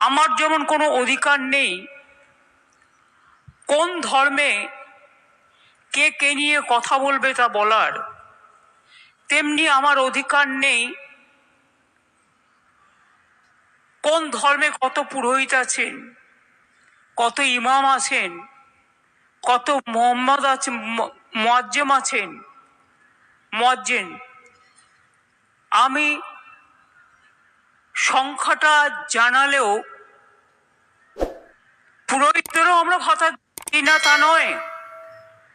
আমার যেমন কোনো অধিকার নেই কোন ধর্মে কে কে নিয়ে কথা বলবে তা বলার, তেমনি আমার অধিকার নেই কোন ধর্মে কত পুরোহিত আছেন, কত ইমাম আছেন, কত মোহাম্মদ আছে, মুয়াজ্জিম আছেন, মুয়াজ্জিন। আমি সংখ্যাটা জানালেও পুরোহিতদেরও আমরা ভাতা দিই না তা নয়,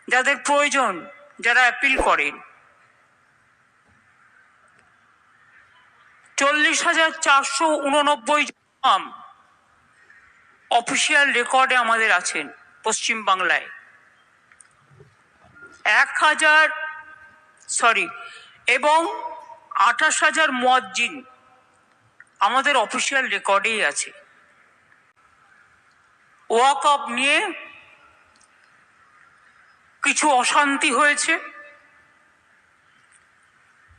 যাদের প্রয়োজন, যারা অ্যাপিল করেন। 40,489 জন অফিসিয়াল রেকর্ডে আমাদের আছেন পশ্চিম বাংলায়। 1,000 এবং 28,000 মুয়াজ্জিন আমাদের অফিসিয়াল রেকর্ডেই আছে। ওয়াকফ নিয়ে কিছু অশান্তি হয়েছে,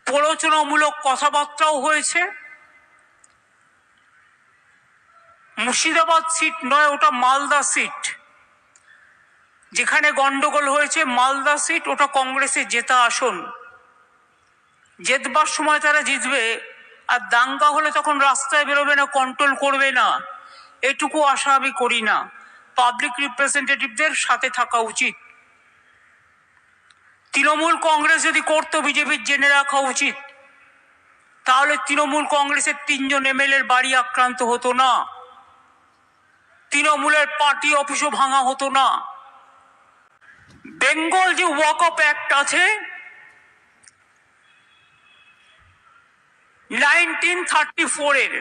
প্ররোচনামূলক কথাবার্তাও হয়েছে। মুর্শিদাবাদ সিট নয়, ওটা মালদা সিট। যেখানে গন্ডগোল হয়েছে মালদা সিট, ওটা কংগ্রেসের জেতা আসন। জেতবার সময় তারা জিতবে, আর দাঙ্গা হলে তখন রাস্তায় বেরোবে না, কন্ট্রোল করবে না, এটুকু আশা আমি করি না। পাবলিক রিপ্রেজেন্টেটিভদের সাথে থাকা উচিত। তৃণমূল কংগ্রেস যদি করতো, বিজেপির জেনে রাখা উচিত, তাহলে তৃণমূল কংগ্রেসের 3 জন এমএলএর বাড়ি আক্রান্ত হতো না, তৃণমূলের পার্টি অফিসও ভাঙা হতো না। বেঙ্গল যে ওয়াকফ অ্যাক্ট আছে 1934 এর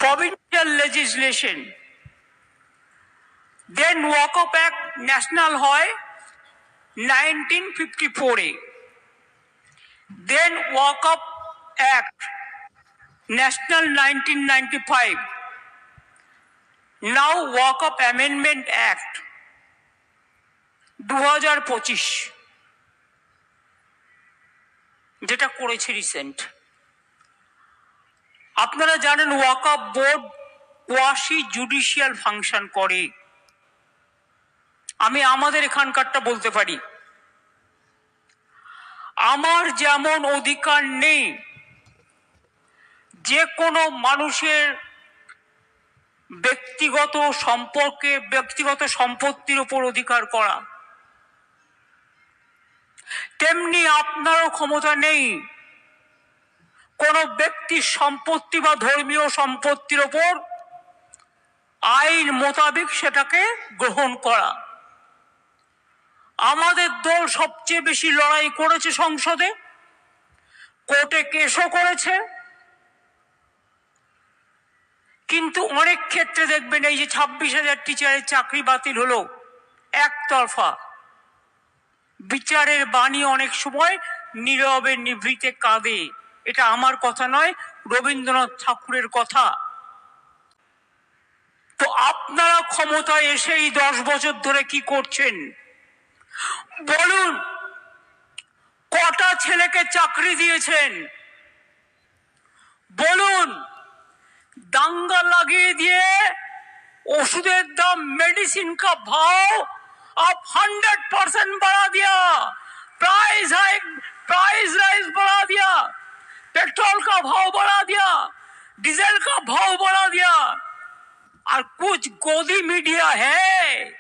প্রভিন্সিয়াল লেজিসলেশন, দেন ওয়াকফ অ্যাক্ট ন্যাশনাল হয় 1954 এ, দেন ওয়াকফ অ্যাক্ট ন্যাশনাল 1995, নাও ওয়াকফ অ্যামেন্ডমেন্ট অ্যাক্ট 2025, যেটা করেছে রিসেন্ট। আপনারা জানেন ওয়াকফ বোর্ড কোয়াসি জুডিশিয়াল ফাংশন করে। আমি আমাদের এখানকারটা বলতে পারি, আমার যেমন অধিকার নেই যে কোনো মানুষের ব্যক্তিগত সম্পর্কে, ব্যক্তিগত সম্পত্তির উপর অধিকার করা, তেমনি আপনারও ক্ষমতা নেই কোনো ব্যক্তির সম্পত্তি বা ধর্মীয় সম্পত্তির ওপর আইন মোতাবেক সেটাকে গ্রহণ করা। আমাদের দল সবচেয়ে বেশি লড়াই করেছে সংসদে, কোর্টে কেসও করেছে, কিন্তু অনেক ক্ষেত্রে দেখবেন এই যে 26,000 টিচারের চাকরি বাতিল হলো, একতরফা বিচারের বাণী অনেক সময় নীরবে নিভৃতে কাঁদে। এটা আমার কথা নয়, রবীন্দ্রনাথ ঠাকুরের কথা। তো আপনারা ক্ষমতায় এসে এই 10 বছর ধরে কি করছেন বলুন? কটা ছেলেকে চাকরি দিয়েছেন বলুন? দাঙ্গা লাগিয়ে দিয়ে ওষুধের দাম, मेडिसिन का भाव आप 100% बढ़ा दिया, प्राइस राइज बढ़ा दिया, पेट्रोल का भाव बढ़ा दिया, डीजल का भाव बढ़ा दिया। और कुछ गोदी मीडिया है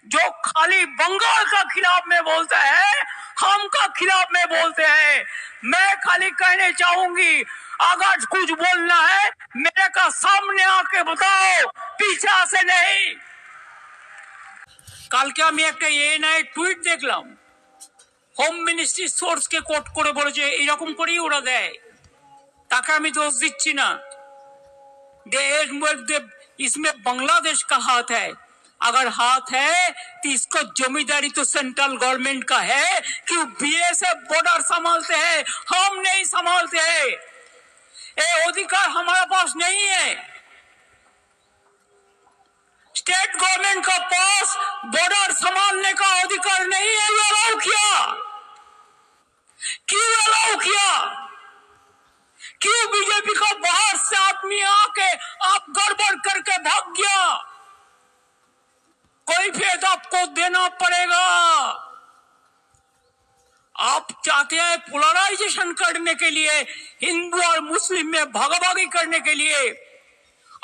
जो खाली बंगाल का खिलाफ में बोलता है, हम का खिलाफ में बोलते हैं। मैं खाली कहने चाहूंगी, अगर कुछ बोलना है मेरे का सामने आके बताओ, पीछे से नहीं। কালকে আমি একটা এএনআই টুইট দেখলাম, হোম মিনিস্ট্রি সোর্সকে কোট করে বলেছে এরকম করেই ওরা দেয়। তাকে আমি দোষ দিচ্ছি না, इसमें बांग्लादेश का हाथ है। अगर हाथ है तो इसको जमींदारी तो सेंट्रल गवर्नमेंट का है कि बीएसएफ बॉर्डर संभालते हैं, हम नहीं संभालते हैं। ये अधिकार हमारे पास नहीं है। स्टेट गवर्नमेंट का पास बॉर्डर संभालने का अधिकार नहीं है। ये अलाउ किया, क्यों अलाउ किया? क्यों बीजेपी का बाहर से आदमी आके आप गड़बड़ करके भाग गया? कोई फेद आपको देना पड़ेगा। आप चाहते हैं पोलराइजेशन करने के लिए, हिंदू और मुस्लिम में भागाभागी करने के लिए।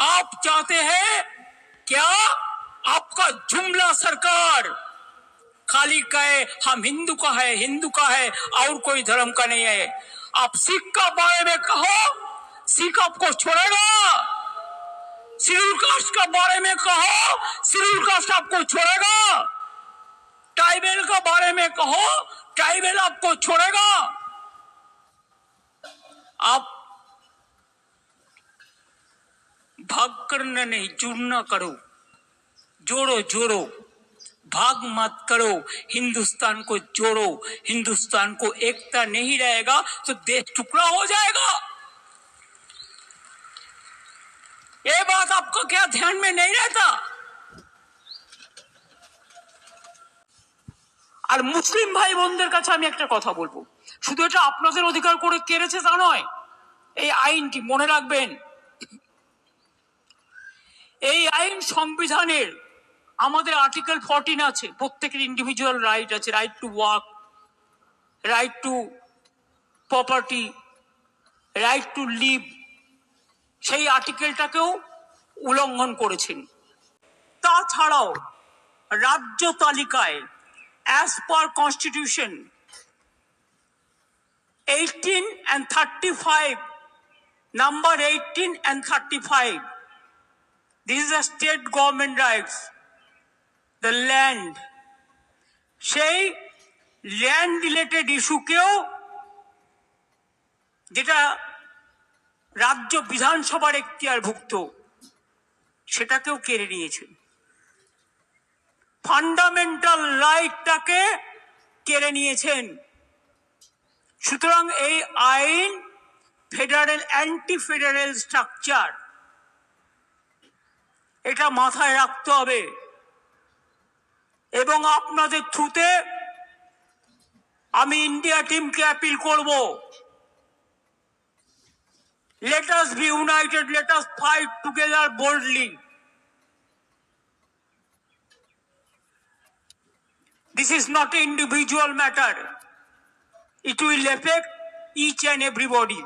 आप चाहते हैं क्या आपका जुमला सरकार खाली कहे हम हिंदू का है, हिंदू का है और कोई धर्म का नहीं है। आप सिख का बारे में कहो, सिख आपको छोड़ेगा। शेड्यूल कास्ट का बारे में कहो, शेड्यूल कास्ट आपको छोड़ेगा। ट्राइबल का बारे में कहो, ट्राइबल आपको छोड़ेगा। आप भाग करना नहीं, जुड़ना करो, जोड़ो जोड़ो, भाग मत करो, हिंदुस्तान को जोड़ो। हिंदुस्तान को एकता नहीं रहेगा तो देश टुकड़ा हो जाएगा। ये बात आपको क्या ध्यान में नहीं रहता? আর মুসলিম ভাই বোনদের কাছে আমি একটা কথা বলবো, শুধু এটা আপনাদের অধিকার করে কেড়েছে তা নয়। এই আইনটি মনে রাখবেন, এই আইন সংবিধানের আমাদের আর্টিকেল 14 আছে, প্রত্যেকের ইন্ডিভিজুয়াল রাইট আছে, right to work, right to property, right to live. সেই আর্টিকেলটাকেও উল্লঙ্ঘন করেছেন। তাছাড়াও রাজ্য তালিকায় as per constitution 18 and 35, number 18 and 35, this is a state government rights, the land, সেই ল্যান্ড রিলেটেড ইস্যুকেও, যেটা রাজ্য বিধানসভার এখতিয়ারভুক্ত, সেটাকেও কেড়ে নিয়েছেন। ফান্ডামেন্টাল রাইটটাকে কেড়ে নিয়েছেন। সুতরাং এই আইন ফেডারেল, অ্যান্টি ফেডারেল স্ট্রাকচার, এটা মাথায় রাখতে হবে। এবং আপনাদের থ্রুতে আমি ইন্ডিয়া টিমকে অ্যাপিল করব, let us be united, let us fight together boldly. This is not an individual matter. It will affect each and everybody.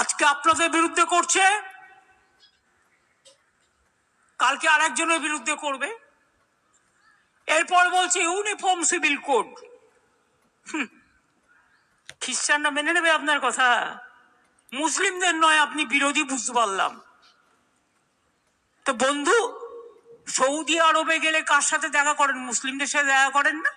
আজকে আপনাদের বিরুদ্ধে করছে, কালকে আরেকজনের বিরুদ্ধে করবে, এরপর বলছে ইউনিফর্ম সিভিল কোড। খ্রিস্টানরা মেনে নেবে আপনার কথা? মুসলিমদের নয়, আপনি বিরোধী বুঝতে পারলাম। তো বন্ধু, সৌদি আরবে গেলে কার সাথে দেখা করেন? মুসলিমদের সাথে দেখা করেন না?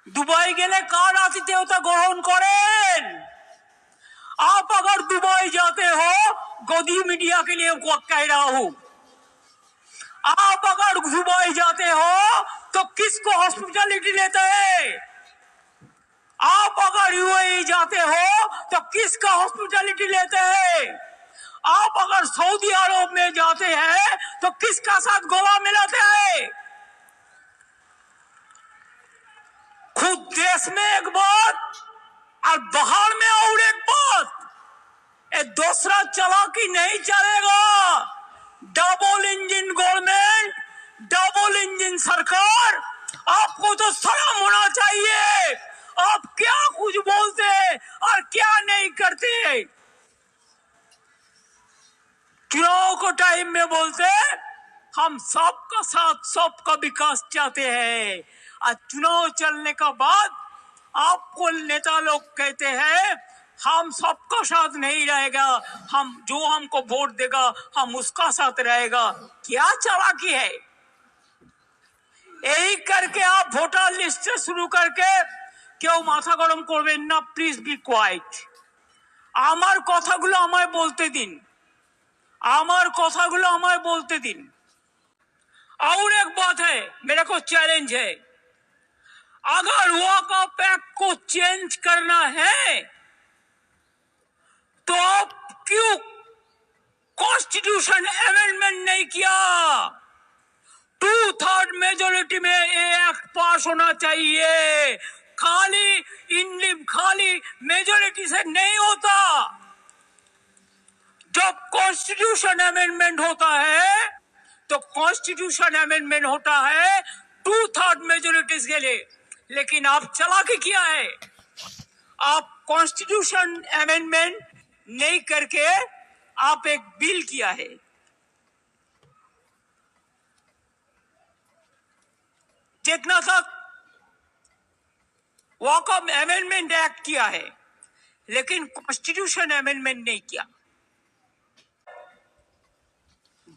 दुबई गेले कार आतिथ्यता ग्रहण करें? आप अगर दुबई जाते हो, गोदी मीडिया के लिए कह रहा हूं, आप अगर दुबई जाते हो तो किसको हॉस्पिटलिटी लेते हैं? आप अगर यूएई जाते हो तो किसका हॉस्पिटलिटी लेते हैं? आप अगर सऊदी अरब में जाते हैं तो किसका साथ गोवा मिलाते हैं? खुद देश में एक बात और बाहर में और एक बात, ये दूसरा चालाकी नहीं चलेगा। Double engine government, double engine सरकार, आपको तो शर्म होना चाहिए। आप क्या कुछ बोलते और क्या नहीं करते। चुनाव को टाइम में बोलते हम सबका साथ, सबका विकास चाहते हैं, और चुनाव चलने का बाद आपको नेता लोग कहते हैं हम सबका साथ नहीं रहेगा, हम जो हमको वोट देगा हम उसका साथ रहेगा। क्या चालाकी है? यही करके आप वोटर लिस्ट से शुरू करके কেউ মাথা গরম করবেন না, প্লিজ বি কোয়াইট। আমার কথাগুলো আমায় বলতে দিন, আমার কথাগুলো আমায় বলতে দিন। और एक बात है, मेरे को चैलेंज है, अगर वॉकआउट एक्ट को चेंज करना है तो आप क्यों कॉन्स्टिट्यूशन अमेंडमेंट नहीं किया? 2/3 मेजोरिटी में ये एक्ट पास होना चाहिए। खाली मेजोरिटी से नहीं होता। जब कॉन्स्टिट्यूशन अमेंडमेंट होता है तो कॉन्स्टिट्यूशन अमेंडमेंट होता है 2/3 मेजोरिटी के लिए। लेकिन आप चालाकी किया है, आप कॉन्स्टिट्यूशन अमेंडमेंट नहीं करके आप एक बिल किया है। जितना तक वॉकअप अमेंडमेंट एक्ट किया है, लेकिन कॉन्स्टिट्यूशन अमेंडमेंट नहीं किया।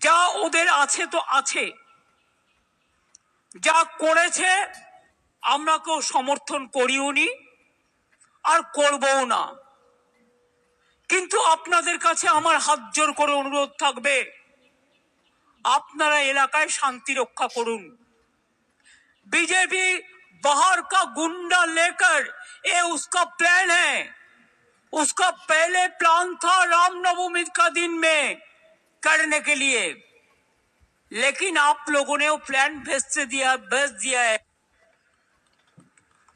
যা ওদের আছে তো আছে, যা করেছে আমরা কেউ সমর্থন করিও নি আর করবও না। কিন্তু আপনাদের কাছে আমার হাত জোর করে অনুরোধ থাকবে, আপনারা এলাকায় শান্তি রক্ষা করুন। बीजेपी बाहर का गुंडा लेकर ये उसका प्लान है। उसका पहले प्लान था रामनवमी का दिन में करने के लिए, लेकिन आप लोगों ने वो प्लान भेज दिया है।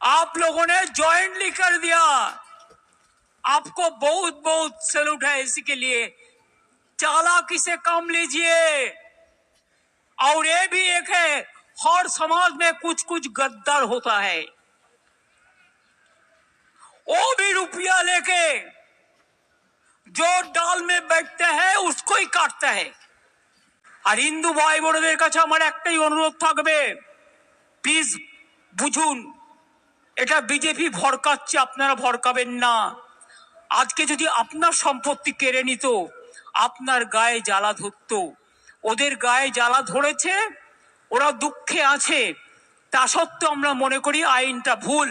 आप लोगों ने ज्वाइंटली कर दिया। आपको बहुत बहुत सैल्यूट है इसी के लिए। चालाकी से काम लीजिए। और ये भी एक है, हर समाज में कुछ कुछ गद्दार होता है, वो भी रुपया लेके जो डाल में बैठते हैं उसको ही काटता है। আর হিন্দু ভাই বোনদের কাছে আমার একটাই অনুরোধ থাকবে, প্লিজ বুঝুন, এটা বিজেপি ভড়কাচ্ছে, আপনারা ভড়কাবেন না। আজকে যদি আপনার সম্পত্তি কেড়ে নিত, আপনার গায়ে জ্বালা ধরতো। ওদের গায়ে জ্বালা ধরেছে, ওরা দুঃখে আছে, তা সত্ত্বেও আমরা মনে করি আইনটা ভুল।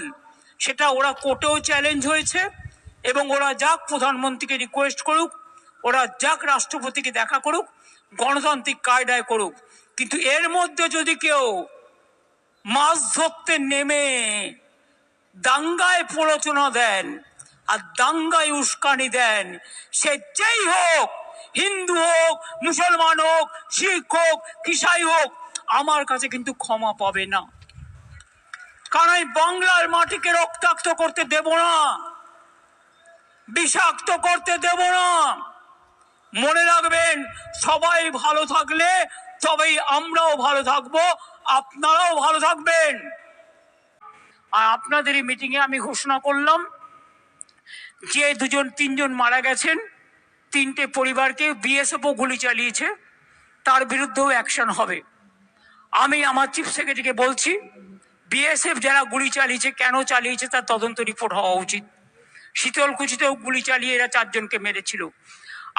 সেটা ওরা কোর্টেও চ্যালেঞ্জ হয়েছে এবং ওরা যাক প্রধানমন্ত্রীকে রিকোয়েস্ট করুক, ওরা যাক রাষ্ট্রপতিকে দেখা করুক, গণতান্ত্রিক কায়দায় করুক। কিন্তু এর মধ্যে যদি কেউ মাছ ধরতে নেমে দাঙ্গায় প্ররোচনা দেন আর দাঙ্গায় উস্কানি দেন, সে যেই হোক, হিন্দু হোক, মুসলমান হোক, শিখ হোক, খ্রিস্টান হোক, আমার কাছে কিন্তু ক্ষমা পাবে না। কারণ এই বাংলার মাটিকে রক্তাক্ত করতে দেব না, বিষাক্ত করতে দেব না। মনে রাখবেন, সবাই ভালো থাকলে তবেই আমরাও ভালো থাকবো, আপনারাও ভালো থাকবেন। আর আপনাদের এই মিটিং এ আমি ঘোষণা করলাম যে 2-3জন মারা গেছেন, 3টে পরিবারকে বিএসএফও গুলি চালিয়েছে, তার বিরুদ্ধেও অ্যাকশন হবে। আমি আমার চিফ সেক্রেটারিকে বলছি, বিএসএফ যারা গুলি চালিয়েছে, কেন চালিয়েছে তার তদন্ত রিপোর্ট হওয়া উচিত। শীতলকুচিতেও গুলি চালিয়ে এরা 4 জনকে মেরেছিল।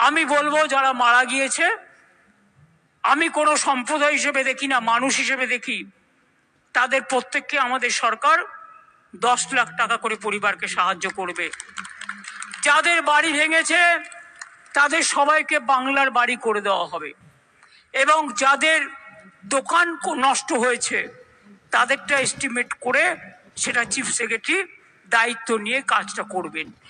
আমি বলবো, যারা মারা গিয়েছে আমি কোনো সম্প্রদায় হিসেবে দেখি না, মানুষ হিসেবে দেখি। তাদের প্রত্যেককে আমাদের সরকার 10 লাখ টাকা করে পরিবারকে সাহায্য করবে। যাদের বাড়ি ভেঙেছে তাদের সবাইকে বাংলার বাড়ি করে দেওয়া হবে এবং যাদের দোকান নষ্ট হয়েছে তাদেরটা এস্টিমেট করে সেটা চিফ সেক্রেটারি দায়িত্ব নিয়ে কাজটা করবেন।